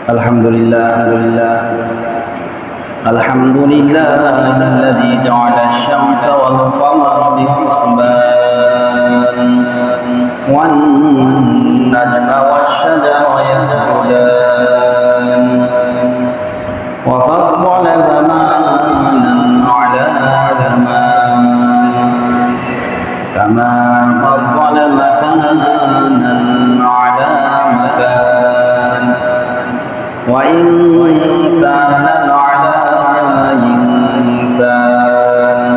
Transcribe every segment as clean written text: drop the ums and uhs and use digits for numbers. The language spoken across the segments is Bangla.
الحمد لله الذي جعل الشمس والقمر بحسبان والنجم والشجر يسجدان وفضل زمانا على زمان كما فضل مكانا على مكان وإنسانا على إنسان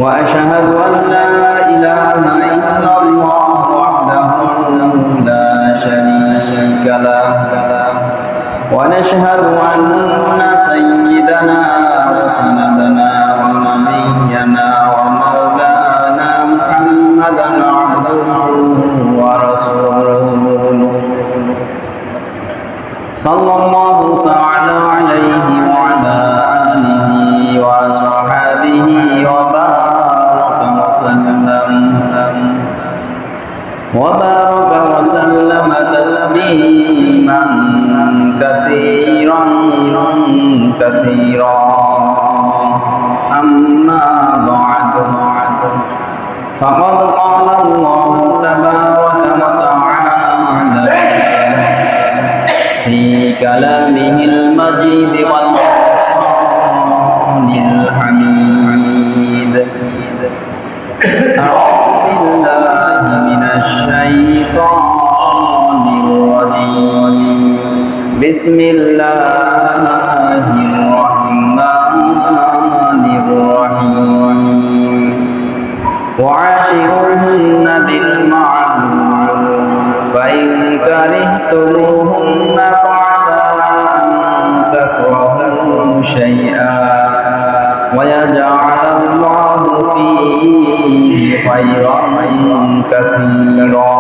وأشهد أن لا إله إلا الله وحده لا شريك له ونشهد أن سيدنا وسندنا ونبينا ومولانا محمدا عبده ورسوله صلى الله تعالى عليه وعلى آله وصحبه وبارك وسلم تسليما كثيرا أما بعد فقد قال الله تبارك وتعالى في كلامه المجيد والقرآن الحميد أعوذ بالله من الشيطان الرجيم بسم الله الرحمن الرحيم وعاشروهن بالمعروف فإن كرهتموهن فعسى أن تكرهوا شيئا ويجعل الله فيه خيرا كثيرا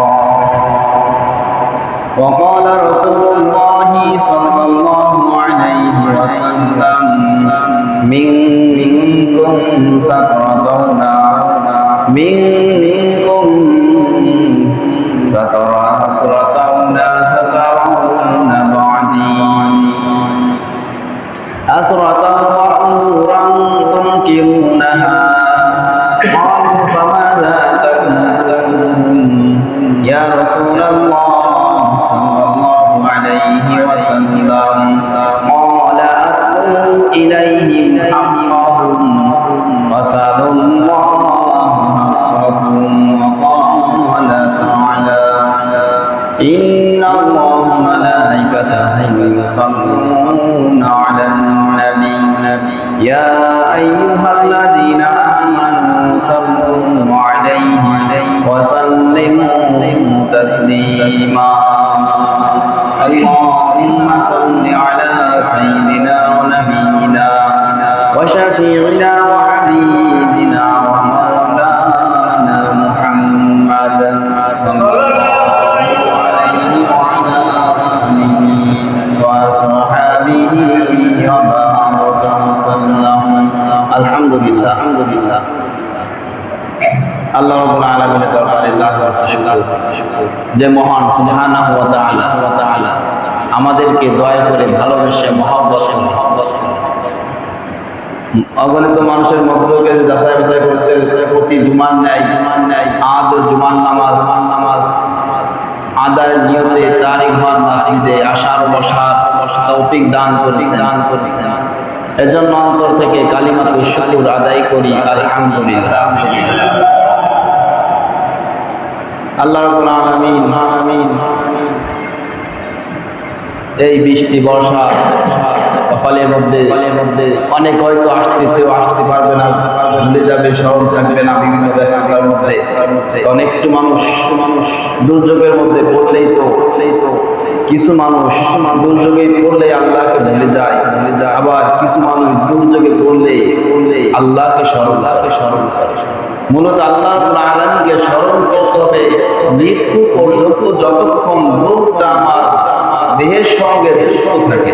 وقال رسول الله صلى الله عليه وسلم منكم سترون بعدي أسرة ظهورا تنكرونها قالوا فماذا تقولون يا رسول الله صلى الله عليه وسلم قال أدعوا إليهم حقهم وسألوا الله حقهم وقال تعالى إن الله وملائكته يصلون على النبي يا أيها الذين آمنوا صلوا عليه وسلموا تسليما اللهم صل على سيدنا ونبينا وشفيعنا وحبيبنا ومولانا محمد صلى الله عليه وعلى آله وصحبه وبارك وسلم الحمد لله আল্লাহ রাব্বুল আলামিনের দরবারে লাখ লাখ শুকর যে মহান সুবহানাহু ওয়া তাআলা আমাদেরকে দয়া করে ভালোবেসে মহব্বত অগণিত মানুষের মধ্যে যাচাই বাছাই করেছে প্রতি জুমার ন্যায় জুমার নামাজ আদায়ের নিয়তে তারিখ হওয়ার মসজিদে আসার বসার তৌফিক দান করেছেন এজন্য অন্তর থেকে কালিমাতুশ শুকর আদায় করি আলহামদুলিল্লাহ। আল্লাহ রাব্বুল আলামিন এই বৃষ্টি বর্ষা কপালের মধ্যে অনেক হয়তো আসতে পারবে না, ভুলে যাবে, স্মরণ থাকবে না বিভিন্ন ব্যস্ততার মধ্যে। অনেকটু মানুষ দুর্যোগের মধ্যে পড়লেই তো কিছু মানুষ দুর্যোগে পড়লে আল্লাহকে ভুলে যায়, আবার কিছু মানুষ দুর্যোগে পড়লে আল্লাহকে স্মরণ করে। মূলত আল্লাহ রাব্বুল আলামিনকে স্মরণ করতে হবে মৃত্যু পর্যন্ত, যতক্ষণ রূহটা আমার দেহের সঙ্গে যুক্ত থাকে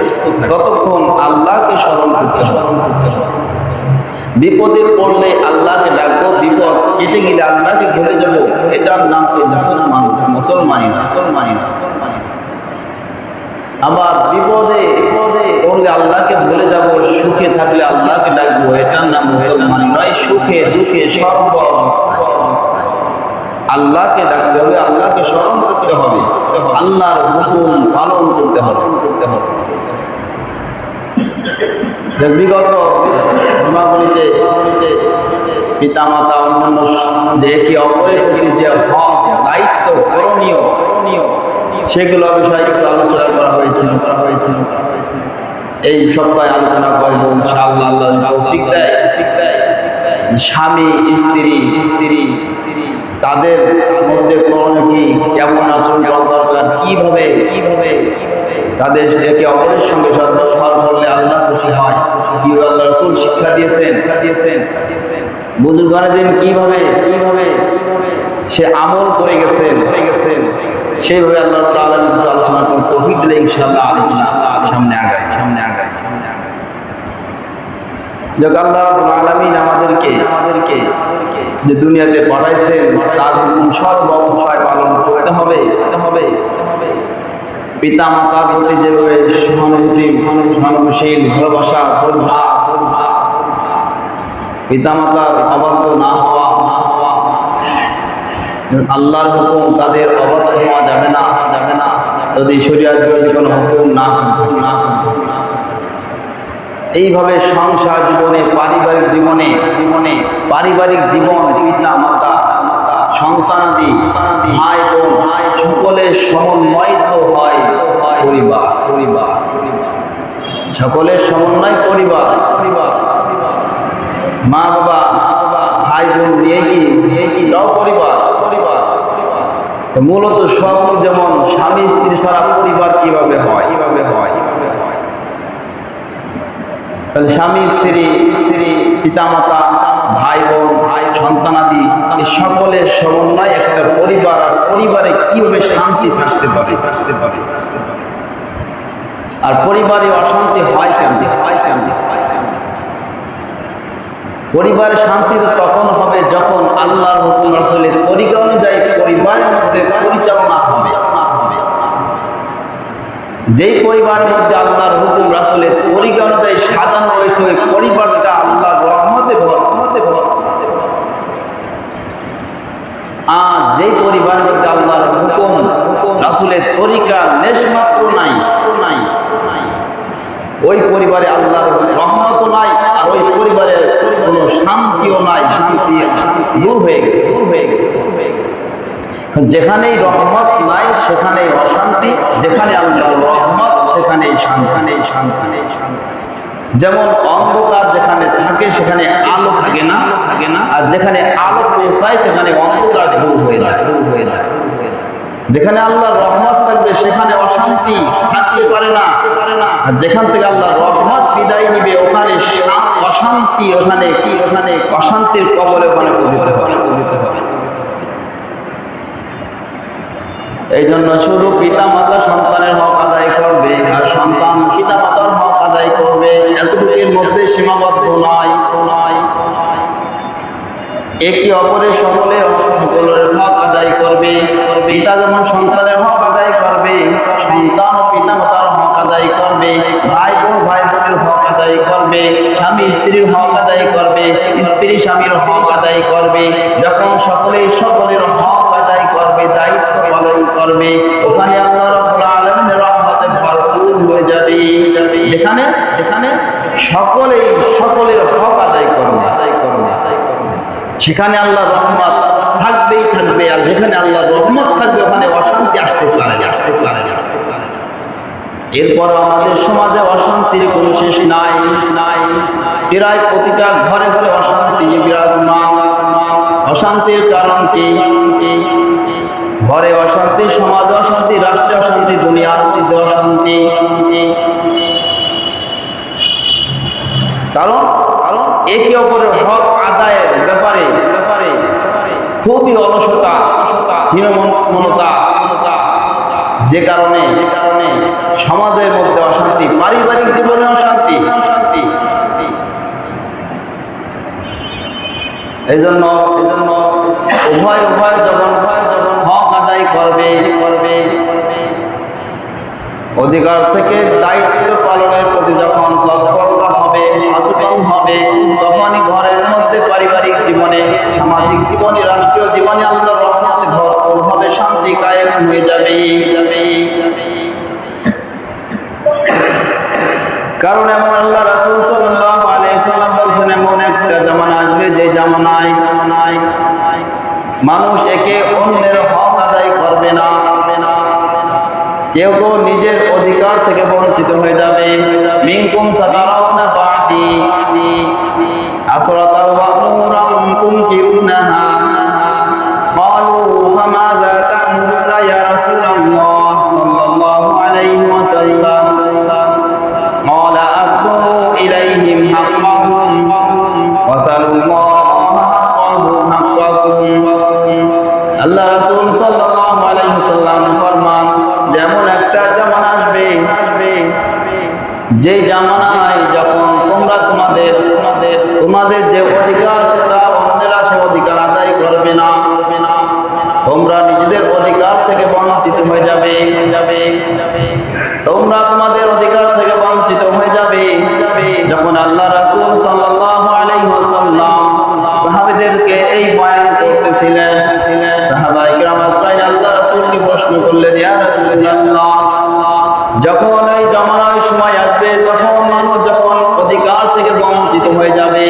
ততক্ষণ আল্লাহকে স্মরণ করতে হবে। বিপদে পড়লে আল্লাহকে ডাকবো, বিপদ কেটে গেলে আল্লাহকে ভুলে যাব, এটার নাম মুসলমানি না। আবার বিপদে পড়লে আল্লাহকে ভুলে যাব, সুখে থাকলে আল্লাহকে ডাকবো, এটার নাম মুসলমান নয়। সুখে দুঃখে সর্ব অবস্থায় আল্লাহকে ডাকতে হবে, আল্লাহকে স্মরণ করতে হবে, আল্লাহর হুকুম পালন করতে হবে। বিগত গুণাবলীতে পিতা মাতা অন্যান্য যে একে অপরের প্রতি যে হক দায়িত্ব করণীয় সেগুলো বিষয়ে কিছু আলোচনা করা হয়েছিল। এই সপ্তাহে আলোচনা করবো ইনশাআল্লাহ, আল্লাহ তৌফিক দেয়। স্বামী স্ত্রী তাদের মধ্যে করণীয় কি, কেমন আচরণ করা দরকার, কিভাবে তাদের একে অপরের সঙ্গে সদ্ব্যবহার করলে আল্লাহ খুশি হয়, কি আল্লাহ রাসূল শিক্ষা দিয়েছেন। বুজুর্গানের দিন কিভাবে সে আমল করে গেছেন, সেইভাবে আল্লাহ তাআলা কিছু আলোচনা করে তৌফিক দিলে ইনশাআল্লাহ আলোচনা সামনে আগায়। যাক, আল্লাহ রাব্বুল আলামিন আমাদেরকে যে দুনিয়াতে পাঠাইছেন তার হুকুম সর্ব অবস্থায় পালন করতে হবে। পিতা মাতার প্রতি যেভাবে সহানুভূতিশীল ভালোবাসা, শ্রদ্ধা, পিতা মাতার অবাধ্য না হওয়া, আল্লাহর হুকুম তাদের অবাধ্য হওয়া যাবে না যদি শরীয়ত বিরোধী কোনো হুকুম না। এইভাবে সংসার জীবনে, পারিবারিক জীবন, পিতা মাতা, সন্তানাদি, ভাই বোন সকলের সমন্বয়িত হয় পরিবার। সকলের সমন্বয় পরিবার। মা বাবা ভাই বোন নিয়ে কি দাও পরিবার। মূলত সব যেমন স্বামী স্ত্রী ছাড়া পরিবার কিভাবে হয়। তাহলে স্বামী স্ত্রী পিতা মাতা ভাই বোন সন্তানাদি সকলের সমন্বয় একটা পরিবার। আর পরিবারে কিভাবে শান্তি থাকতে পারে, আর পরিবারে অশান্তি হয় কেন? পরিবারে শান্তি তো তখন হবে যখন আল্লাহর হুকুম রাসূলের তরিকা অনুযায়ী পরিবারের মধ্যে পরিচালনা হবে। যেই পরিবারের মধ্যে আল্লাহর হুকুম রাসূলের তরিকা অনুযায়ী সাজানো হয়েছে, ওই পরিবারটা আল্লাহর রহমতে ভরপুর। আর যেই পরিবারের মধ্যে আল্লাহর হুকুম রাসূলের তরিকা লেশমাত্র নাই, ওই পরিবারে আল্লাহর রহমতও নাই, আর ওই পরিবারে কোনো শান্তিও নাই, শান্তি দূর হয়ে গেছে। যেখানেই রহমত নাই সেখানেই অশান্তি, যেখানে আল্লাহর রহমত সেখানেই শান্তি। যেমন অন্ধকার যেখানে থাকে সেখানে আলো থাকে না, আর যেখানে আলো পৌঁছায় সেখানে অন্ধকার দূর হয়ে যায়। যেখানে আল্লাহর রহমত থাকবে সেখানে অশান্তি থাকতে পারে না, আর যেখান থেকে আল্লাহর রহমত বিদায় নিবে ওখানে অশান্তি, ওখানে অশান্তির কবলে ওখানে পতিত হবে। এই জন্য শুধু পিতা মাতা সন্তানের হক আদায় করবে, আর সন্তান পিতা মাতার হক আদায় করবে, এতটুকুর মধ্যে সীমাবদ্ধ নয়। একে অপরের সকলের হক আদায় করবে। পিতা যেমন সন্তানের হক আদায় করবে, সন্তান ও পিতা মাতার হক আদায় করবে, ভাই বোনের হক আদায় করবে, স্বামী স্ত্রীর হক আদায় করবে, স্ত্রী স্বামীর হক আদায় করবে। যখন সকলের হক আদায় করবে, দায়িত্ব পালন করবে, ওখানে আল্লাহ রাব্বুল আলামিনের রহমতে ভরপুর হয়ে যাবে। যেখানে সকলের হক আদায় করবে, সেখানে আল্লাহর রহমত থাকবেই থাকবে। আর যেখানে আল্লাহর রহমত থাকবে ওখানে অশান্তি আসতে পারে না। এরপর আমাদের সমাজে অশান্তির কোনো শেষ নাই। প্রায় প্রতিটা ঘরে অশান্তি বিরাজমান। অশান্তির কারণ কি? ঘরে অশান্তি, সমাজে অশান্তি, রাষ্ট্রে অশান্তি, দুনিয়ার মধ্যে অশান্তি। কারণ একে অপরের হক আদায়ের ব্যাপারে খুবই অলসতা, হীনমন্যতা, যে কারণে সমাজের মধ্যে অশান্তি, পারিবারিক জীবনে অশান্তি। এই জন্য উভয় যখন হক আদায় করবে, অধিকার থেকে দায়িত্ব পালনের প্রতি যখন তৎপরতা হবে, সচেতন হবে, তখনই ঘরের মধ্যে পারিবারিক জীবনে, সামাজিক জীবনে, রাষ্ট্রীয় জীবনে আল্লাহর রহমতে ভরপুর হবে, শান্তি কায়েম হয়ে যাবে। কারণ এমন আল্লাহ রাসূল সাল্লাল্লাহু আলাইহি ওয়াসাল্লাম বলেছেন, এমন একটা জামানা আসবে যে জামানায় মানুষ একে অন্যের হক আদায় করবে না, কেউ কেউ নিজের অধিকার থেকে বঞ্চিত হয়ে যাবে। মিনকুম সাতারাউনা বাদি আসরাতাও ওয়া নূরান তুনকিরুনাহা ক্বালু ফামাযা তা'মুরুনা ইয়া রাসূলাল্লাহ সাল্লাল্লাহু আলাইহি ওয়াসাল্লাম ক্বালা আদু ইলাইহিম হাক্কাহুম ওয়াসাল্লাল্লাহু হাক্কাহুম। আল্লাহ রাসূল সাল্লাল্লাহু আলাইহি ওয়াসাল্লাম ফরমান, যেমন একটা জামানা আসবে যে জামানায় যখন তোমরা তোমাদের যে অধিকার সেটা অন্যেরা সে অধিকার আদায় করবে না, তোমরা নিজেদের অধিকার থেকে বঞ্চিত হয়ে যাবে, তোমরা তোমাদের অধিকার থেকে বঞ্চিত হয়ে যাবে। যখন আল্লাহ রাসূল সাল্লাল্লাহু আলাইহি ওয়াসাল্লাম সাহাবীদেরকে এই বয়ান করতেছিলেন, সাহাবায়ে কেরাম আল্লাহ রাসূলকে প্রশ্ন করলেন, ইয়া রাসূলুল্লাহ, যখন এই জামানার সময় আসবে তখন মানুষ যখন অধিকার থেকে বঞ্চিত হয়ে যাবে,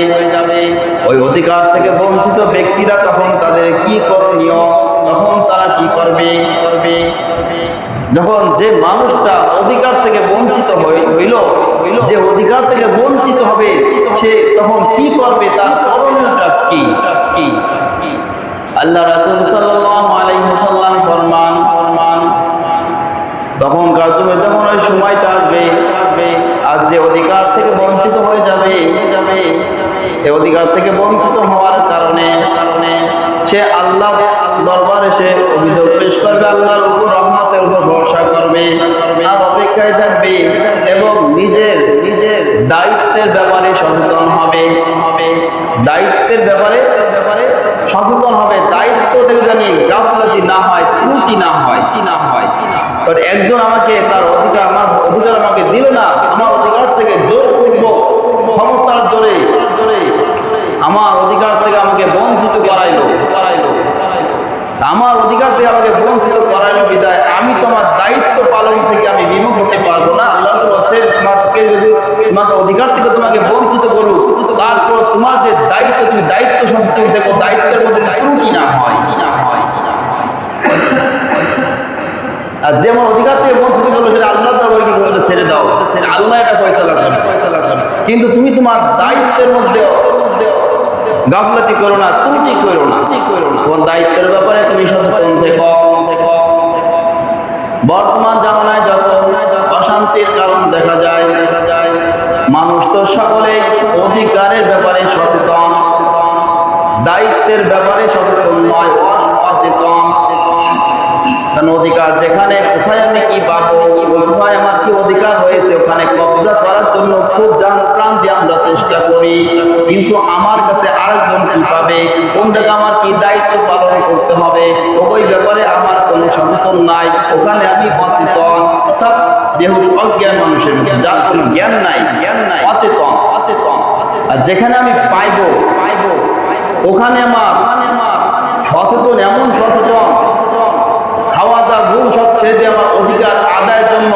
ওই অধিকার থেকে বঞ্চিত ব্যক্তিরা তখন তাদের কি করণীয়, তখন তারা কি করবে? যখন যে মানুষটা অধিকার থেকে বঞ্চিত হইল, যে অধিকার থেকে বঞ্চিত হবে সে তখন কি করবে, তার করণীয়টা কি? আল্লাহ রাসূল সাল্লাল্লাহু আলাইহি ওয়াসাল্লাম ফরমান, তখনকার যুগে যখন ওই সময়টা আসবে আর যে অধিকার থেকে বঞ্চিত হয়ে যাবে, এই অধিকার থেকে বঞ্চিত হওয়ার কারণে সে আল্লাহ দরবারে সে অভিযোগ পেশ করবে, আল্লাহর উপর রহমতের উপর ভরসা করবে আর অপেক্ষায় থাকবে এবং নিজের দায়িত্বের ব্যাপারে সচেতন হবে, দায়িত্বের ব্যাপারে সচেতন হবে, দায়িত্ব থেকে জানি গাফলতি না হয়, ত্রুটি না হয়। কারণ একজন আমাকে তার অধিকার, আমার অধিকার আমাকে দিল না, আমার অধিকার থেকে জোর করব, ক্ষমতার জোরে আমার অধিকার থেকে আমাকে বঞ্চিত করাইলো, আমার অধিকার থেকে আমাকে বঞ্চিত করাইলো বিদায় আমি তোমার দায়িত্ব পালন থেকে আমি বিমুখ হতে পারবো না। আল্লাহ তোমাকে যদি তোমাকে অধিকার থেকে তোমাকে বঞ্চিত করো, তারপর তোমার যে দায়িত্ব, তুমি দায়িত্ব সচেতন থেকো, দায়িত্বের মধ্যে ত্রুটি না হয়। আর যেমন অধিকার থেকে বঞ্চিত করলো সেটা আল্লাহ ছেড়ে দাও, আল্লাহ এটা ফয়সালা করে। কিন্তু তুমি তোমার দায়িত্বের মধ্যে গাফলতি করো না, ত্রুটি করো না, তোমার দায়িত্বের ব্যাপারে তুমি সচেতন থেকো। বর্তমান জামানায় যত অশান্তির কারণ দেখা যায়, মানুষ তো সকলেই অধিকারের ব্যাপারে সচেতন, দায়িত্বের ব্যাপারে সচেতন নয়, অসচেতন। কারণ অধিকার যেখানে, কোথায় আমি কি পাবো, কোথায় আমার কি অধিকার হয়েছে, ওখানে কবজা করার জন্য খুব জান প্রাণ দিয়ে আমরা চেষ্টা করি, কিন্তু আমার কাছে আরেকজন কি পাবে, কোন জায়গায় আমার কি দায়িত্ব পালন করতে হবে, ওই ব্যাপারে আমার কোনো সচেতন নাই, ওখানে আমি অচেতন, অর্থাৎ বেহুশ অজ্ঞান মানুষের মধ্যে, যার কোনো জ্ঞান নাই, অচেতন। আর যেখানে আমি পাইবো ওখানে আমার সচেতন, এমন সচেতন, খাওয়া দাওয়া ঘুম সব ছেড়ে দিয়ে আমার অধিকার আদায়ের জন্য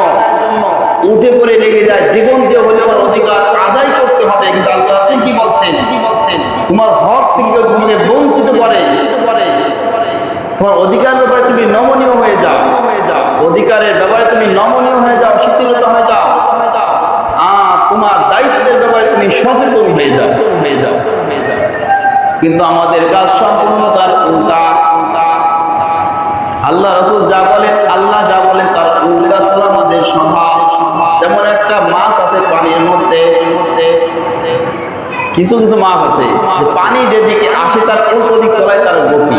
উঠে পড়ে লেগে যায়, জীবন দিয়ে হলে আমার অধিকার আদায় করতে হবে। কিন্তু আল্লাহ কি বলছেন, তোমার হক থেকে তোমাকে বঞ্চিত করে, তোমার অধিকার ব্যাপারে তুমি নমনীয় হয়ে যাও, অধিকারের ব্যাপারে তুমি নমনীয় হয়ে যাও, শিথিলতা হয়ে যাও, তোমার দায়িত্বের ব্যাপারে তুমি সচেতন হয়ে যাও। কিন্তু আমাদের কাজ সম্পূর্ণ তার উল্টা। আল্লাহ রাসূল যা বলেন, আল্লাহ যা বলেন তার উল্টা চলা আমাদের স্বভাব। যেমন একটা মাছ আছে পানির মধ্যে, কিছু মাছ আছে পানি যেদিকে আসে তার উল্টো দিক চলায় তার গতি।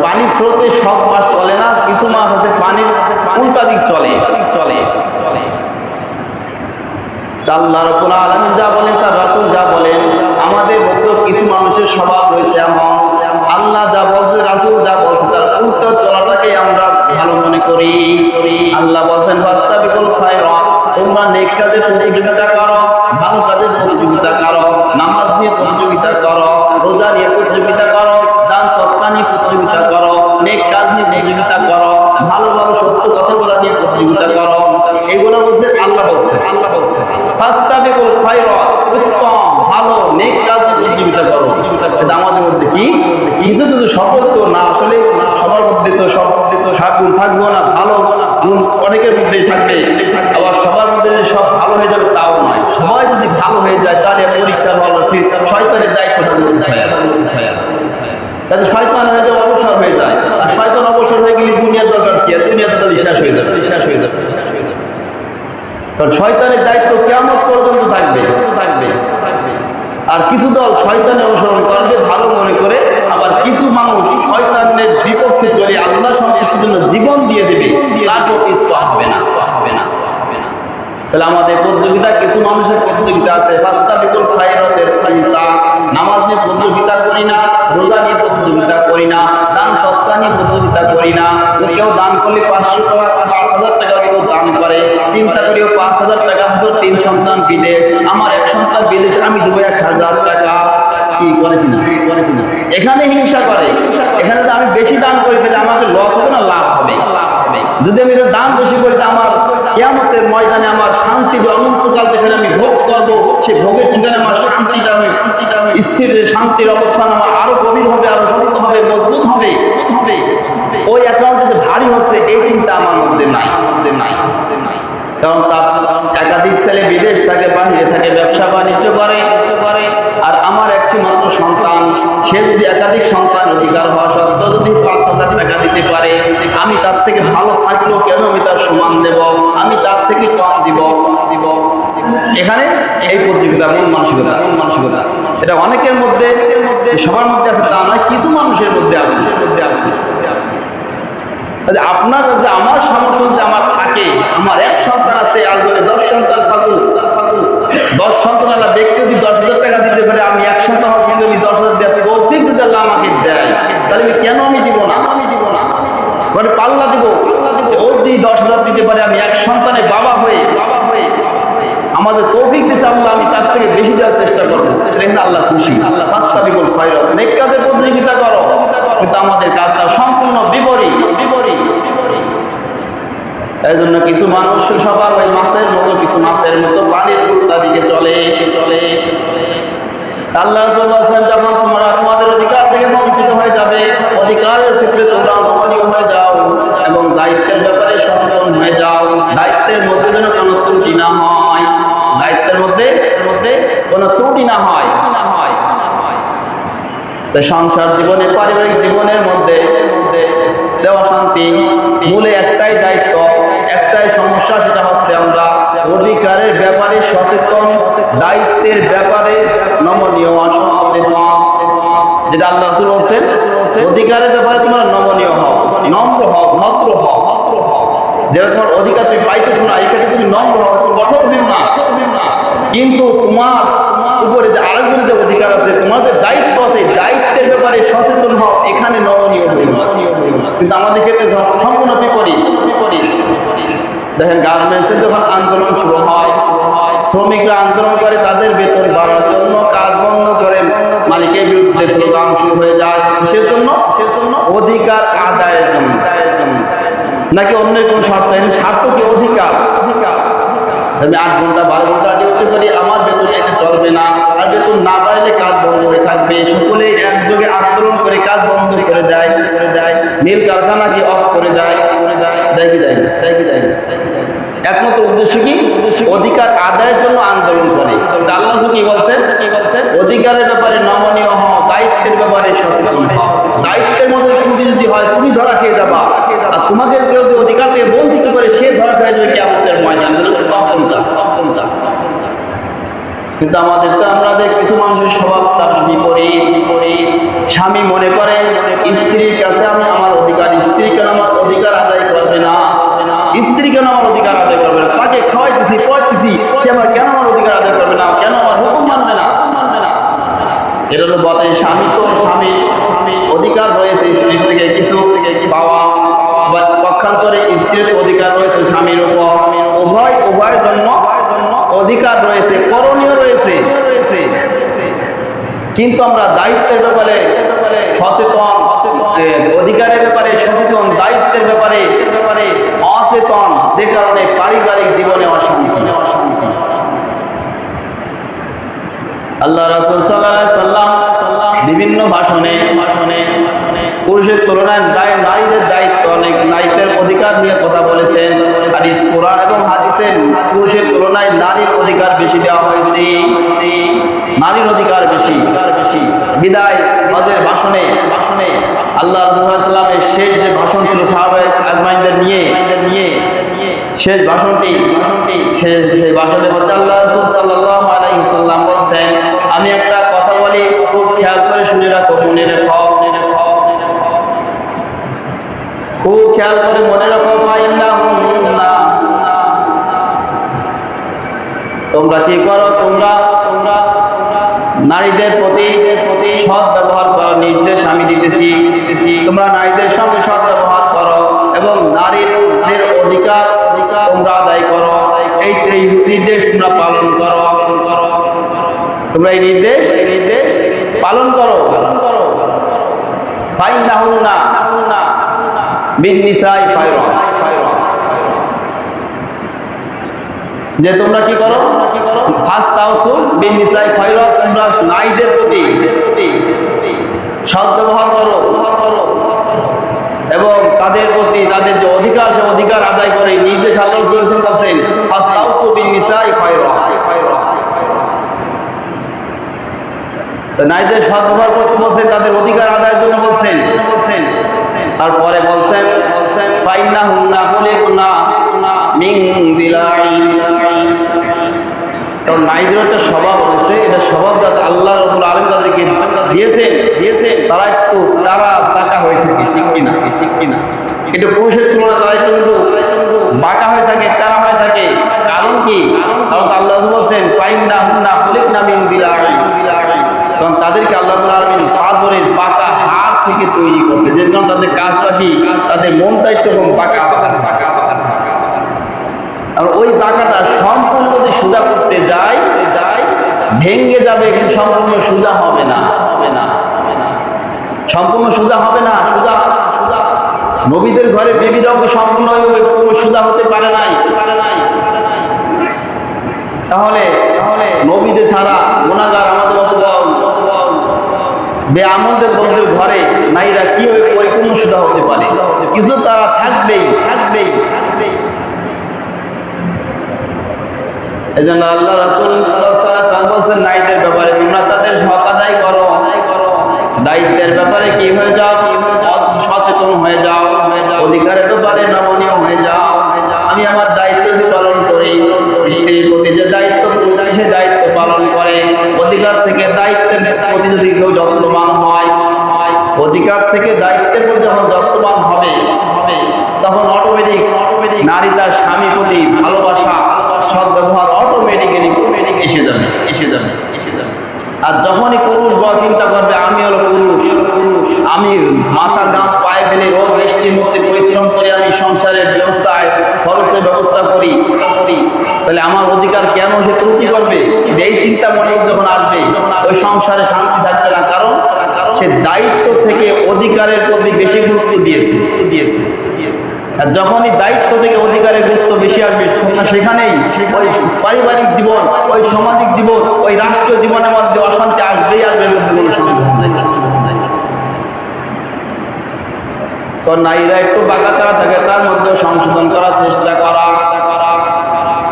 পানির স্রোতে সব মাছ চলে না, কিছু মাছ আছে পানির উল্টা দিক চলে। আল্লাহ রাব্বুল আলামিন যা বলেন, তার রাসূল যা বলেন, আমাদের মধ্যে কিছু মানুষের স্বভাব রয়েছে এমন, আল্লাহ যা বলছে, রাসূল যা বলছে তার উল্টো চলাটাকে আমরা ভালো মনে করি। আল্লাহ বলছেন ফাস্তাবিকুল খায়রাত, তোমরা নেক কাজে প্রতিযোগিতা করো, ভালো কাজে প্রতিযোগিতা করো, নামাজ নিয়ে প্রতিযোগিতা করো, রোজা নিয়ে প্রতিযোগিতা করো, দান সদকা নিয়ে প্রতিযোগিতা করো, নেক কাজ নিয়ে প্রতিযোগিতা করো, ভালো ভালো সত্য কথাগুলো নিয়ে প্রতিযোগিতা করো। এগুলো বলছে আল্লাহ বলছে ফাস্তাবিকুল খায়রাত, উত্তম ভালো নেক কাজ নিয়ে প্রতিযোগিতা করো। এটা আমাদের মধ্যে কি কিছু কিছু সফল তো না, আসলে সবার মধ্যে তো সব গুণ থাকবো না, ভালো গুণ অনেকের মধ্যেই থাকবে, আবার সবার মধ্যে সব ভালো হয়ে যাবে তাও নয়। সবাই যদি ভালো হয়ে যায় তাহলে পরীক্ষার হলো ঠিক শয়তানের দায়িত্ব তাহলে শয়তান হয়ে যাবে, অবসর হয়ে যায়। আর শয়তান অবসর হয়ে গেলে দুনিয়ার দরকার কি, আর দুনিয়াতে তাহলে শেষ হয়ে যাবে। কারণ শয়তানের দায়িত্ব কিয়ামত পর্যন্ত থাকবে। আর কিছু দল শয়তানের অনুসরণ করবে ভালো মনে করে, আবার কিছু মানুষ শয়তানের বিপক্ষে চলে আল্লাহ সন্তুষ্টির জন্য জীবন দিয়ে দেবে, তারপর পিছপা হবে না। তাহলে আমাদের প্রতিযোগিতা, কিছু মানুষের প্রতিযোগিতা আছে ফাস্তাবিকুল খায়রাতের চিন্তা, নামাজ নিয়ে প্রতিযোগিতা করি না, রোজা নিয়ে প্রতিযোগিতা করি না, দান সদকা নিয়ে প্রতিযোগিতা করি না। কেউ দান করলে 500 টাকা 5,000 টাকা কেউ দান করে, চিন্তা করিও 5,000 টাকা আছে, 3 সন্তান বিদেশ, আমার 1 সন্তান বিদেশ, আমি দেবো 1,000 টাকা। কি করে কিনা এখানে হিংসা করে। এখানে তো আমি বেশি দান করি তাহলে আমাদের লস হবে না লাভ হবে। যদি আমি দান বেশি করি তা আমার কিয়ামতের ময়দানে আমার শান্তি অনন্তকাল যেখানে আমি ভোগ করবো, সেই ভোগের ঠিকানে আমার শান্তিটা স্থির, শান্তির অবস্থান আমার আরো গভীর হবে, আরো শক্ত হবে, মজবুত হবে। ওই অ্যাকাউন্ট যদি ভারী হচ্ছে এই চিন্তা আমার মধ্যে নাই। কারণ তার একাধিক ছেলে বিদেশ থাকে, বাহিরে থাকে, ব্যবসা বাণিজ্য করে, আর আমার একটি মাত্র সন্তান, সে যদি একাধিক সন্তান অধিকার হওয়া সত্ত্বেও যদি 5,000 টাকা দিতে পারে, আমি তার থেকে ভালো থাকলেও কেন আমি তার সমান দেব, আমি তার থেকে কম দিব। এখানে এই প্রতিযোগিতা মন মানসিকতা এটা অনেকের মধ্যে, সবার মধ্যে আছে তা নয়, কিছু মানুষের মধ্যে আছে। আপনার যে আমার সামর্থ্য যে আমার থাকে, আমার 1 সন্তান আছে, আর যদি 10 সন্তান থাকুক, 10 সন্তান আল্লাহ ব্যক্তি যদি 10,000 টাকা দিতে পারে, আমি 1 সন্তান হওয়ার কিন্তু 10,000 দেওয়া তৌফিক যদি আল্লাহ আমাকে দেয়, তাহলে আমি দিব না মানে পাল্লা দিব। ও যদি 10,000 দিতে পারে, আমি 1 সন্তানের বাবা হয়ে আমাদের তৌফিক দিছে আল্লাহ, আমি তার থেকে বেশি দেওয়ার চেষ্টা করবো। সেটা আল্লাহ খুশি। ফাস্তাবিকুল খায়রাত, নেক কাজে প্রতিযোগিতা করো, কিন্তু আমাদের কাজটা সম্পূর্ণ বিপরীত। এই জন্য কিছু মানুষ সবার ওই মাছের মতো পানির কুত্তা দিকে চলে। আল্লাহ রাসূল বলেন, যখন তোমরা তোমাদের অধিকার থেকে বঞ্চিত হয়ে যাবে, অধিকারের ক্ষেত্রে তোমরা নমনীয় হয়ে যাও এবং দায়িত্বের ব্যাপারে সচেতন হয়ে যাও। দায়িত্বের মধ্যে যেন কোনো ত্রুটি না হয়, কোনো ত্রুটি না হয়। সংসার জীবনে, পারিবারিক জীবনের মধ্যে দেওয়া শান্তি মূলে একটাই দায়িত্ব, একটাই সমস্যা, সেটা হচ্ছে আমরা অধিকারের ব্যাপারে সচেতন, দায়িত্বের ব্যাপারে নমনীয় সচেতন। যেটা আল্লাহ রাসূল বলেন, অধিকারের ব্যাপারে তোমরা নমনীয় হও, নম্র হও, ভদ্র হও। যেটা তোমার অধিকার তুমি পাইতেছো না, এখানে তুমি নম্র হও, কঠোর হও না। কিন্তু তোমার উপরে যে আরেকজনের যে অধিকার আছে, তোমাদের দায়িত্ব আছে, দায়িত্বের ব্যাপারে সচেতন হও, এখানে নমনীয় হইল। কিন্তু আমাদের ক্ষেত্রে সম্পূর্ণ বিপরীত। দেখেন, গার্মেন্টসের যখন আন্দোলন শুরু হয়, শ্রমিকরা আন্দোলন করে তাদের বেতন বাড়ার জন্য, কাজ বন্ধ করে মালিকের বিরুদ্ধে স্লোগান শুরু হয়ে যায়। কিসের জন্য? অধিকার আদায়ের জন্য, নাকি অন্য কোন স্বার্থ? স্বার্থ কি? অধিকার। আমি 8 ঘন্টা 12 ঘন্টা ডিউটি করি, আমার বেতন এতে চলবে না, আর বেতন না বাড়লে কাজ বন্ধ হয়ে থাকবে। সকলে একযোগে আন্দোলন করে কাজ বন্ধ করে দেয়, নীল কারখানাকে অফ করে দেয়। একমাত্র উদ্দেশ্য কি? অধিকার আদায়ের জন্য আন্দোলন করে। আল্লাহ কি বলছেন? অধিকারের ব্যাপারে নমনীয় হও, দায়িত্বের ব্যাপারে সচেতন হও। দায়িত্বের মধ্যে ত্রুটি যদি হয়, তুমি ধরা খেয়ে যাবা, আর তোমাকে কেউ যদি অধিকার থেকে বঞ্চিত করে, সে ধরা খেয়ে যাবে কিয়ামতের ময়দানে। কোনটা? কিন্তু আমাদের কিছু মানুষের স্বভাব তার বিপরীত। স্বামী মনে করে স্ত্রীর কাছে আমি আমার অধিকার, স্ত্রী কেন আমার অধিকার আদায় করবে না, তাকে খাওয়াইতেছি, পড়াইতেছি, সে আমার কেন আমার অধিকার আদায় করবে না, কেন আমার হুকুম মানবে না। এটা হলো বলে স্বামী অধিকার রয়েছে স্ত্রী থেকে কিছু পাওয়া, পক্ষান্তরে অধিকার রয়েছে, করণীয় রয়েছে, কিন্তু আমরা দায়িত্বের ব্যাপারে সচেতন, অধিকারের ব্যাপারে সচেতন, দায়িত্বের ব্যাপারে অচেতন, যে কারণে পারিবারিক জীবনে অশান্তি। আল্লাহ রাসূল সাল্লাল্লাহু আলাইহি সাল্লাম বিভিন্ন ভাষণে পুরুষের তুলনায় নারীদের দায়িত্ব অনেক, নারীদের অধিকার নিয়ে কথা বলেছেন। হাদিস, কোরআন এবং হাদিসে পুরুষের তুলনায় নারীর অধিকার বেশি দেওয়া হয়েছে, নারীর অধিকার বেশি। বিদায় হজের ভাষণে আল্লাহ রাসূল সাল্লাল্লাহু আলাইহি সাল্লামের শেষ যে ভাষণ ছিল সাহাবায়ে আজমাইনদের নিয়ে শেষ ভাষণটি, সেই ভাষণের মধ্যে আল্লাহ রাসূল সাল্লাল্লাহু আলাইহি সাল্লাম বলেন, আমি একটা কথা বলি, খুব খেয়াল করে শুনে রাখো, মনে রাখো, খুব খেয়াল করে মনে রাখো, তোমরা কি করো, তোমরা নারীদের প্রতি সৎ ব্যবহার করার নির্দেশ আমি দিতেছি। তোমরা নারীদের সঙ্গে সৎ ব্যবহার করো এবং নারীদের অধিকার তোমরা আদায় করো। এই নির্দেশ তোমরা পালন করো, তোমরা এই নির্দেশ পালন করো। ফাইন্নাহুন্না বিন-নিসাই খায়রুন, যে তোমরা কি করো, ফাস্তাউসু বিন-নিসাই খায়রুন, তোমরা নারীদের প্রতি সৎ ব্যবহার করো এবং তাদের প্রতি তাদের যে অধিকার, সে অধিকার আদায় করে নির্দেশ আল্লাহ রাসূল বলেছেন, ফাস্তাউসু বিন-নিসাই খায়রুন। নারীদের সৎ ব্যবহার করতে বলছেন, তাদের অধিকার আদায়ের জন্য বলছেন। তারপরে বলছেন ফাইন্নাহুন্না খুলিকনা মিন দিলাইন, কারণ নারীদের একটা স্বভাব রয়েছে, এটা স্বভাব যাতে আল্লাহ রাব্বুল আলামিন তাদেরকে দিয়েছেন, তারা বাঁকা হয়ে থাকে, ঠিক কিনা? এটা পুরুষের তুলনায় তারা কিন্তু বাঁকা হয়ে থাকে, তারা হয়ে থাকে। কারণ কি? কারণ আল্লাহ বলছেন ফাইন্নাহুন্না খুলিকনা মিন দিলাইন, কারণ তাদেরকে আল্লাহ রাব্বুল আলামিন পাথরের বাঁকা হাড় থেকে তৈরি করছে, যে জন্য তাদের কাজটা কি, তাদের মনটাই তখন বাঁকা। আর ওই বাঁকাটা সম্পূর্ণ যদি সোজা করতে যায় ভেঙে যাবে, কিন্তু সম্পূর্ণ সোজা হবে না, সম্পূর্ণ সোজা হবে না। নবীদের ঘরে বিবিরাও সম্পূর্ণ সোজা হতে পারে নাই। তাহলে নবীদের ছাড়া গুনাহগার আমাদের মতো বেআমলদের বন্ধুদের ঘরে নারীরা কি পরিপূর্ণ সোজা হতে পারে? কিছু তারা থাকবেই। এজন্য আল্লাহ রাসূল সাল্লাল্লাহু আলাইহি ওয়াসাল্লাম বলেন, নারীদের ব্যাপারে তোমরা তাদের হক আদায় করো, দায়িত্বের ব্যাপারে কি হয়ে যাও, সচেতন হয়ে যাও, অধিকারের ব্যাপারে নমনীয় হয়ে যাও। আমি আমার দায়িত্ব পালন করি, স্ত্রীর প্রতি যে দায়িত্ব, সে দায়িত্ব পালন করে। অধিকার থেকে দায়িত্বের প্রতি যদি কেউ যত্নবান হয়, অধিকার থেকে দায়িত্বের প্রতি যখন যত্নবান হবে, তখন অটোমেটিক নারী তার স্বামীর প্রতি ভালোবাসা, সৎ ব্যবহার অটোমেটিক্যালি এসে যাবে। আর যখনই পুরুষ বা চিন্তা করবে আমি হলো পুরুষ, আমি মাথা গাম পায়ে ফেলে রোদ বৃষ্টির মধ্যে পরিশ্রম করে আমি সংসারের ব্যবস্থায় খরচের ব্যবস্থা করি, তাহলে আমার অধিকার কেন সে ত্রুটি করবে? এই চিন্তা মনে যখন আসবে, ওই সংসারে শান্তি থাকবে না। কারণ সে দায়িত্ব থেকে অধিকারের প্রতি বেশি গুরুত্ব দিয়েছে। আর যখনই দায়িত্ব থেকে অধিকারের গুরুত্ব বেশি আসবে, সেখানেই ওই পারিবারিক জীবন, ওই সামাজিক জীবন, ওই রাষ্ট্রীয় জীবনের মধ্যে অশান্তি আসবেই, মধ্যে কোনো সমাধান নেই। তো নারীরা একটু বাঁকা থাকে, তার মধ্যে সংশোধন করার চেষ্টা করা।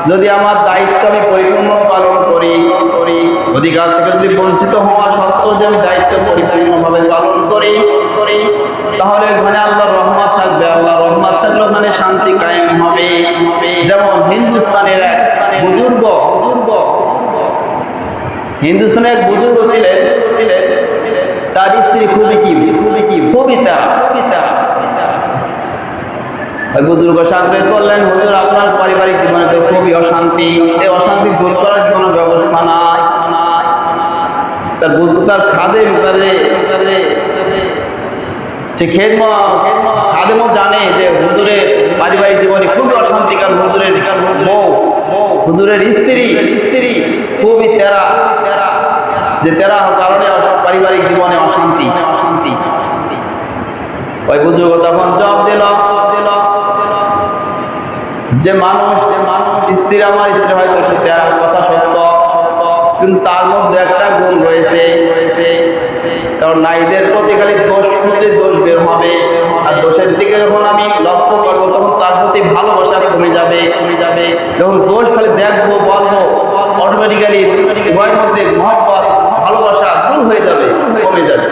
যদি আমার দায়িত্ব আমি পরিপূর্ণ পালন করি, অধিকার থেকে যদি বঞ্চিত হওয়া সত্ত্বেও যদি আমি দায়িত্ব পরিপূর্ণভাবে পালন করি, তাহলে ওখানে আল্লাহর রহমত থাকবে। আল্লাহর রহমত থাকলে ওখানে শান্তি কায়েম হবে। যেমন হিন্দুস্তানের এক বুজুর্গ ছিলেন, তার স্ত্রী খুবই তারা। ওই বুজুর্গ সাথে করলেন, হুজুর আপনার পারিবারিক জীবনে তো খুবই অশান্তি, এই অশান্তি দূর করার জন্য ব্যবস্থা নাই। তার খাদেম সে খাদেমও জানে যে হুজুরের পারিবারিক জীবনে খুবই অশান্তি, কারণ হুজুরের স্ত্রী খুবই তেরা, যে তেরা কারণে পারিবারিক জীবনে অশান্তি। ওই বুজুর্গ তখন জবাব দিল যে মানুষ স্ত্রী, আমার স্ত্রী হয়তো একটু তেরা, কথা সত্য, কিন্তু তার মধ্যে একটা গুণ রয়েছে। কারণ নারীদের প্রতি খালি দোষ খুঁজলে দোষ বের হবে, আর দোষের দিকে যখন আমি লক্ষ্য করবো তখন তার প্রতি ভালোবাসা কমে যাবে। যখন দোষ খালি দেখবো বলবো, অটোমেটিক্যালি উভয়ের মধ্যে মহব্বত ভালোবাসা দূর হয়ে যাবে, কমে যাবে।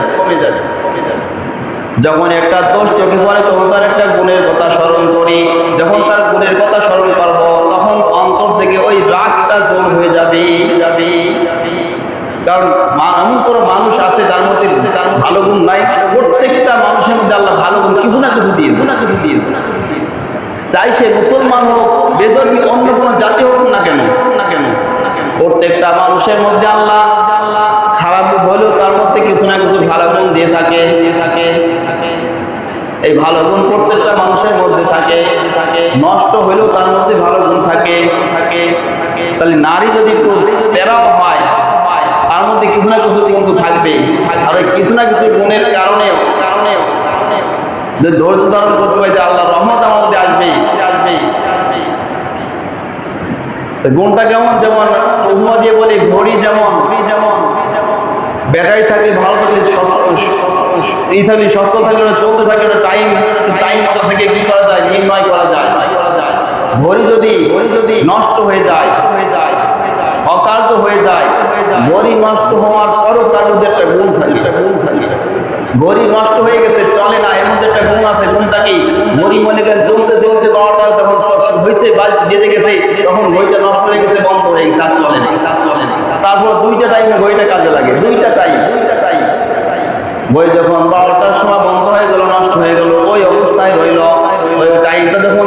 যখন একটা দোষ চোখে পড়ে তখন তার একটা গুণের কথা স্মরণ করি, যখন তার গুণের কথা স্মরণ করবো তখন অন্তর থেকে ওই রাগটা দূর হয়ে যাবে। কারণ এমন কোনো মানুষ আছে যার মধ্যে তার ভালো গুণ নাই? প্রত্যেকটা মানুষের মধ্যে আল্লাহ ভালো গুণ কিছু না কিছু দিয়েছে। চাই সে মুসলমান হোক, বেধর্মী, অন্য কোনো জাতি হোক না কেন, প্রত্যেকটা মানুষের মধ্যে আল্লাহ খারাপ হলেও তার মধ্যে কিছু না কিছু ভালো গুণ দিয়ে থাকে। এই ভালো গুণ প্রত্যেকটা মানুষের মধ্যে থাকে। নষ্ট হলেও তার মধ্যে ভালো গুণ থাকে। তাহলে নারী যদি তেরাও হয়, তার মধ্যে কিছু না কিছু কিন্তু থাকবে। আর ওই কিছু না কিছু গুণের কারণেও যে ধৈর্য ধারণ করতে পারে, আল্লাহ রহমত আমার মধ্যে আসবে। গুণটা কেমন? যেমন উপমা দিয়ে বলি, ঘড়ি যেমন ব্যাটারি থাকলে ভালো থাকলে সস্তা থাকলে চলতে থাকে, টাইম থেকে কি করা যায়, নির্ণয় করা যায়। ঘড়ি যদি নষ্ট হয়ে যায়, অকার্য হয়ে যায়, ঘড়ি নষ্ট হওয়ার পরও তার মধ্যে একটা গুণ থাকে। ঘড়ি নষ্ট হয়ে গেছে, চলে না, এর মধ্যে একটা গুণ আছে। গুণটা কি? ঘড়ি মনে করেন চলতে 12টা যখন হয়েছে, বেজে গেছে, তখন ঘড়িটা নষ্ট হয়ে গেছে, বন্ধ হয়ে গেছে, আর চলে না। তারপর 2টা টাইমে ঘড়িটা কাজে লাগে, 2টা টাইম। বই যখন 12টার সময় বন্ধ হয়ে গেল, নষ্ট হয়ে গেল, ওই অবস্থায় রইল। ওই টাইমটা যখন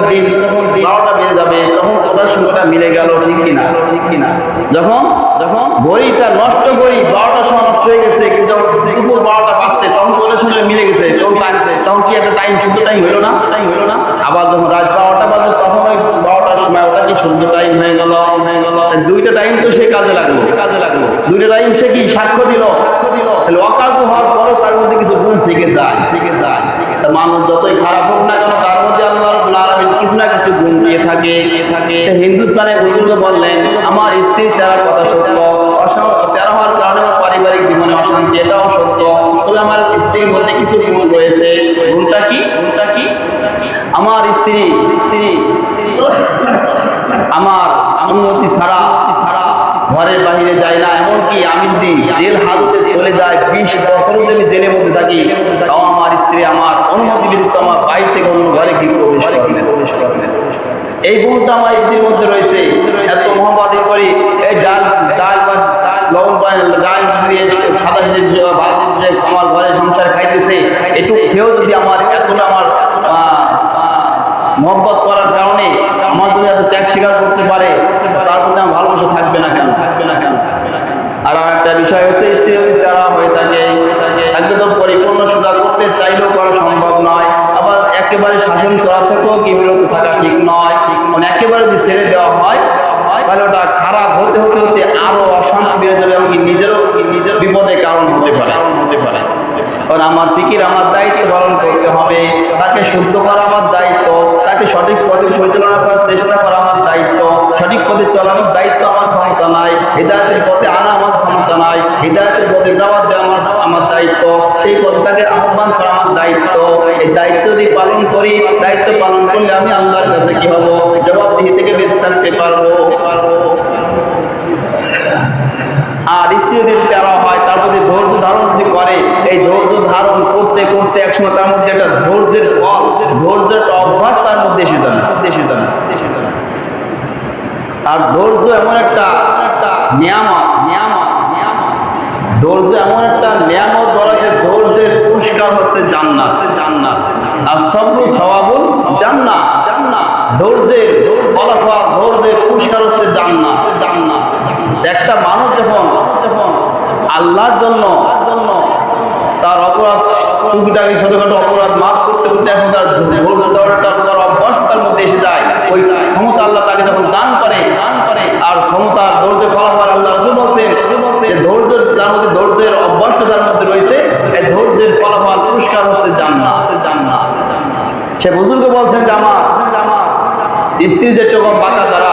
12টা বেজে যাবে, তখন ওটার সময়টা মিলে গেল, ঠিক কিনা? যখন ঘড়িটা নষ্ট করি 12টার সময় নষ্ট হয়ে গেছে, কিন্তু দুপুর 12টা বাজছে, তখন ওটার সময় মিলে গেছে, তখন কি একটা টাইম, শুদ্ধ টাইম হইলো না? আবার যখন রাত 12টা বাজে, তখন ওই 12টার সময় ওটা কি শুদ্ধ টাইম হয়ে গেল। 2টা টাইম তো সে কাজে লাগলো। 2টা টাইম সে কি সাক্ষ্য দিল। তাহলে অকার্য হওয়ার পরও তার মধ্যে কিছু গুণ থেকে যায়। মানুষ যতই খারাপ হোক না কেন, তার মধ্যে আল্লাহ রাব্বুল আলামিন কিছু না কিছু গুণ দিয়ে থাকে। সে হিন্দুস্তানে বুজুর্গ বললেন, আমার স্ত্রী তেরা, কথা সত্য, তেরা হওয়ার কারণে আমার পারিবারিক জীবনে অশান্তি, এটাও সত্য। তবে আমার স্ত্রীর মধ্যে কিছু গুণ রয়েছে। গুণটা কি? আমার স্ত্রী আমার অনুমতি ছাড়া ঘরের বাহিরে যায় না, এমনকি আমি যদি জেল হাজতে চলে যায়, 20 বছরও যদি জেলের মধ্যে থাকি, তাও আমার স্ত্রী আমার অনুমতি ব্যতীত আমার বাড়ি থেকে অন্য ঘরে গিয়ে প্রবেশ করে। এই গুণটা আমার স্ত্রীর মধ্যে রয়েছে। এত মহাবাদী করি, এই ডাল দিয়ে সাদা আমার ঘরে সংসার খাইতেছে, একটু খেয়েও যদি আমার এতটা আমার মহব্বত করার কারণে আমার যদি এত ত্যাগ স্বীকার করতে পারে, তার প্রতি আমার ভালোবাসা থাকবে না কেন? আর একটা বিষয় হচ্ছে, স্ত্রী যদি তারা হয়ে থাকে, একদম পরিপূর্ণ সুদা করতে চাইলেও করা সম্ভব নয়। আবার একেবারে শাসন করা থেকেও কি বিরত থাকা ঠিক নয়। মানে একেবারে যদি ছেড়ে দেওয়া হয়, তাহলে ওটা খারাপ হতে আরো অশান্তি বেড়ে যাবে, এমনকি নিজেরও বিপদের কারণ হতে পারে। কারণ আমার ফিকির, আমার দায়িত্ব পালন করতে হবে, তাকে শুদ্ধ করা আমার দায়িত্ব, তাকে সঠিক পথে পরিচালনা করার চেষ্টা করা আমার দায়িত্ব, সঠিক পথে চলানোর দায়িত্ব আমার ক্ষমতা নাই, হিদায়াতের পথে আনা আমার ক্ষমতা নাই, হিদায়াতের পথে দাওয়াত দেওয়া আমার দায়িত্ব, সেই পথে তাকে আহ্বান করা আমার দায়িত্ব। এই দায়িত্ব যদি পালন করি, দায়িত্ব পালন করলে আমি আল্লাহর কাছে কি হবো? জবাবদিহি থেকে বেঁচে থাকতে পারবো। আর স্ত্রী যদি তেরা হয়, তার প্রতি ধৈর্য ধারণ যদি করে, এই ধৈর্য ধারণ করতে একসময় তার মধ্যে একটা ধৈর্যের অভ্যাস তার মধ্যে এসে যাবে। আর ধৈর্য এমন একটা নিয়ামত, ধৈর্য এমন একটা নিয়ামত বলা যায়, ধৈর্যের পুরস্কার হচ্ছে জান্নাত। আর সবরু সওয়াবুল জান্নাত। ধৈর্যের ফলাফল, ধৈর্যের পুরস্কার হচ্ছে জান্নাত। একটা মানুষ যখন আল্লাহর জন্য তার অপরাধ, টুকিটাকি ছোটখাটো অপরাধ মাফ করতে এখন তার ধৈর্য ধরার অভ্যাস তার মধ্যে এসে যায়, ওই ক্ষমতা আল্লাহ তাকে যখন দান করে, আর ক্ষমতার ধৈর্য ফলাফল আল্লাহ রাসূল এরকম বাঁকা দ্বারা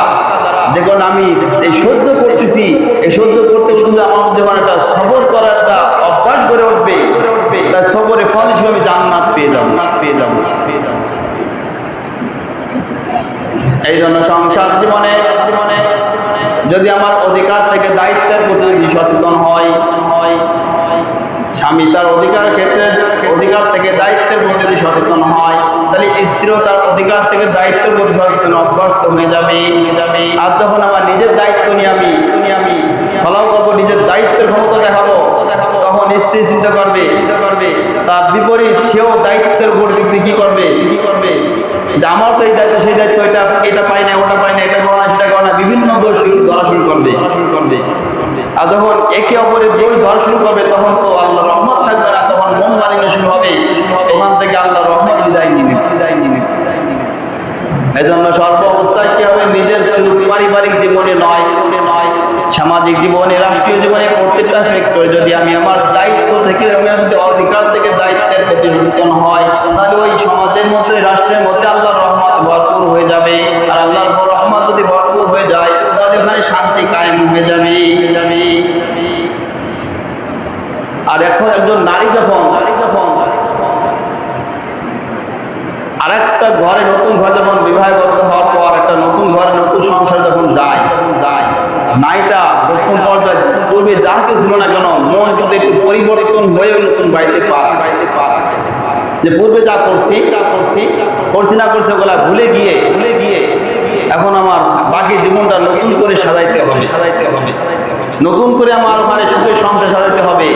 যে কারণে আমি এই সহ্য করতেছি, এই সহ্য করতে করতে আমার মধ্যে একটা সবর করার একটা অভ্যাস গড়ে উঠবে, তাই সবরের ফল হিসেবে আমি জান্নাত পেয়ে যাবো। এই জন্য সংসার জীবনে যদি আমার অধিকার থেকে দায়িত্বের প্রতি সচেতন হয়, স্বামী তার অধিকার থেকে দায়িত্বের প্রতি যদি সচেতন হয়, তাহলে স্ত্রীও তার অধিকার থেকে দায়িত্বের প্রতি সচেতন অভ্যস্ত হয়ে যাবে। আর যখন আমার নিজের দায়িত্ব নিয়ে আমি ফলাও করবো, নিজের দায়িত্বের ক্ষমতা দেখাবো, তখন স্ত্রী চিন্তা করবে তার বিপরীত সেও দায়িত্বের উপর দিকে কি করবে যে আমার তো এই দায়িত্ব, সেই দায়িত্ব, এটা পাই না, ওটা পাই না, এটা করো না, সেটা করো না, বিভিন্ন দোষ ধরা শুরু করবে। আর যখন একে অপরের দোষ ধরা শুরু করবে, তখন তো আল্লাহ রহমত থাকবে না, তখন মন মালিন্য শুরু হবে, ওখান থেকে আল্লাহ রহমত বিদায় নিবে। এই জন্য সর্ব অবস্থায় কি হবে, নিজের শুধু পারিবারিক জীবনে নয়, সামাজিক জীবনে, রাষ্ট্রীয় জীবনে, প্রত্যেকটা সেক্টরে যদি আমি আমার দায়িত্ব থেকে, অধিকার থেকে দায়িত্বের প্রতি সচেতন হয়, তাহলে ওই সমাজের মধ্যে, রাষ্ট্রের মধ্যে আল্লাহর রহমত ভরপুর হয়ে যাবে। আর আল্লাহর রহমত যদি ভরপুর হয়ে যায়, তাহলে ওখানে শান্তি কায়েম হয়ে যাবে। আর এখন একজন নারী যখন আর একটা ঘরে, নতুন ঘর যখন বিবাহবদ্ধ হওয়ার পর একটা নতুন ঘরে, নতুন সংসার যখন যায়, নারীটা প্রথম পর্যায়ে পূর্বে যা কেউ ছিল না কেন, মন কিন্তু একটু পরিবর্তন হয়ে নতুন বাড়িতে পারে, যে পূর্বে যা করছি না করছি ওগুলা ভুলে গিয়ে এখন আমার বাকি জীবনটা নতুন করে সাজাইতে হবে, নতুন করে আমার মানে সুখের সংসার সাজাতে হবে।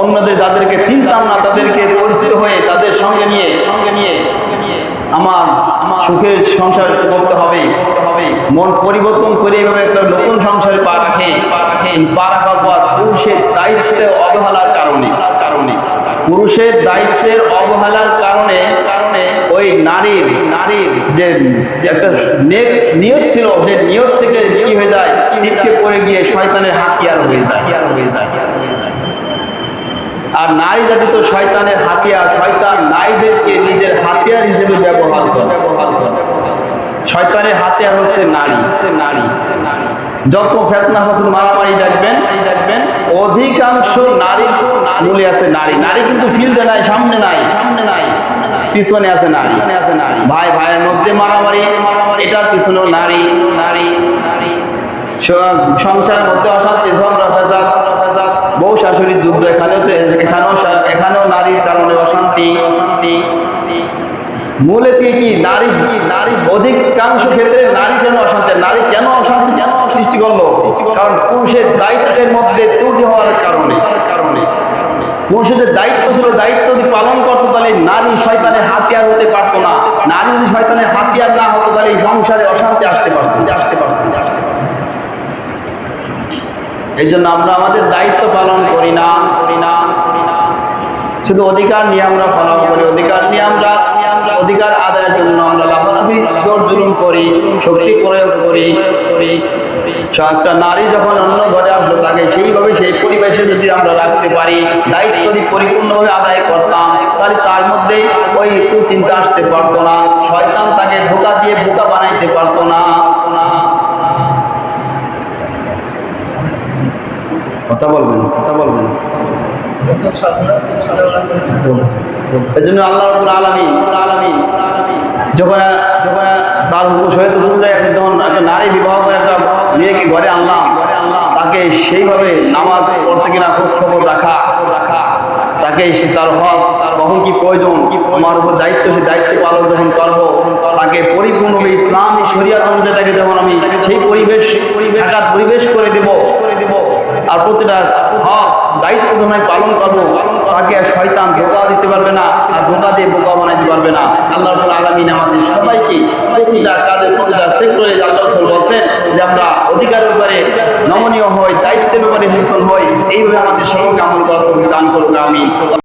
অন্যদের যাদেরকে চিনতাম না তাদেরকে পরিচিত হয়ে তাদের সঙ্গে নিয়ে আমার সুখের সংসার করতে হবে। মন পরিবর্তন করে এভাবে একটা নতুন সংসারে পা রাখার পর পুরুষের দায়িত্বের অবহেলার কারণে ওই নারীর যে একটা নিয়ত ছিল, যে নিয়ত থেকে কি হয়ে যায়, ছিটকে পড়ে গিয়ে শয়তানের হাতিয়ার হয়ে যায়। আর নারী জাতি তো শয়তানের হাতিয়ার, শয়তান নারীদেরকে নিজের হাতিয়ার হিসেবে ব্যবহার করে। শয়তানের হাতিয়ার হচ্ছে নারী। যত ফেতনা ফাসাদ মারামারি দেখবেন, অধিকাংশ নারীর মূলে আছে নারী কিন্তু ফিল্ডে নাই, সামনে নাই, পিছনে আছে নারী। ভাই ভাইয়ের মধ্যে মারামারি, এটার পিছনেও নারী। সংসারের মধ্যে অশান্তি, ঝগড়া ফেসাদ, বউ শাশুড়ির যুদ্ধ, এখানেও নারীর কারণে অশান্তি। মূলে কি নারী অধিকাংশ ক্ষেত্রে নারী কেন অশান্তি সৃষ্টি করলো? কারণ পুরুষের দায়িত্বের মধ্যে ত্রুটি হওয়ার কারণে। পুরুষের দায়িত্ব ছিল, দায়িত্ব যদি পালন করতো তাহলে নারী শয়তানের হাতিয়ার হতে পারতো না। নারী যদি শয়তানের হাতিয়ার না হতো তাহলে সংসারে অশান্তি আসতে পারতো। এই জন্য আমরা আমাদের দায়িত্ব পালন করি না, শুধু অধিকার নিয়ে আমরা পালন করি। অধিকার আদায়ের জন্য আমরা লাফালাফি, জোর জুলুম করি, শক্তি প্রয়োগ করি। একটা নারী যখন অন্য ঘরে আসলো, তাকে সেইভাবে সেই পরিবেশে যদি আমরা রাখতে পারি, দায়িত্ব যদি পরিপূর্ণভাবে আদায় করতাম, তাহলে তার মধ্যে ওই কুচিন্তা আসতে পারতো না, শয়তান তাকে ধোঁকা দিয়ে বোকা বানাইতে পারতো না। কথা বলবেন। এই জন্য আল্লাহ রাব্বুল আলামিন যখন তার যখন একটা নারী বিবাহ করে একটা মেয়েকে ঘরে আনলাম, তাকে সেইভাবে নামাজ পড়ছে কিনা খোঁজ খবর রাখা, তাকে তার হক, কখন কি প্রয়োজন, আমার উপর দায়িত্ব, সেই দায়িত্ব পালন যখন করবো, তাকে পরিপূর্ণভাবে ইসলামী শরিয়াত অনুযায়ী তাকে যখন আমি সেই পরিবেশ করে দেব, আর প্রতিটা হক দায়িত্ব যখন আমি পালন করবো, তাকে শয়তান ধোঁকা দিতে পারবে না, আর ধোঁকা দিয়ে বোকা বানাইতে পারবে না। আল্লাহ রাব্বুল আলামিন আমাদের সবাইকে প্রতিটা কাজের প্রতিটা সেক্টরে আল্লাহ রাসূল বলছেন যে আমরা অধিকারের ব্যাপারে নমনীয় হই, দায়িত্বের ব্যাপারে সচেতন হই। এইভাবে আমাদের সকলকে আমল করার দান করুন। আমিন।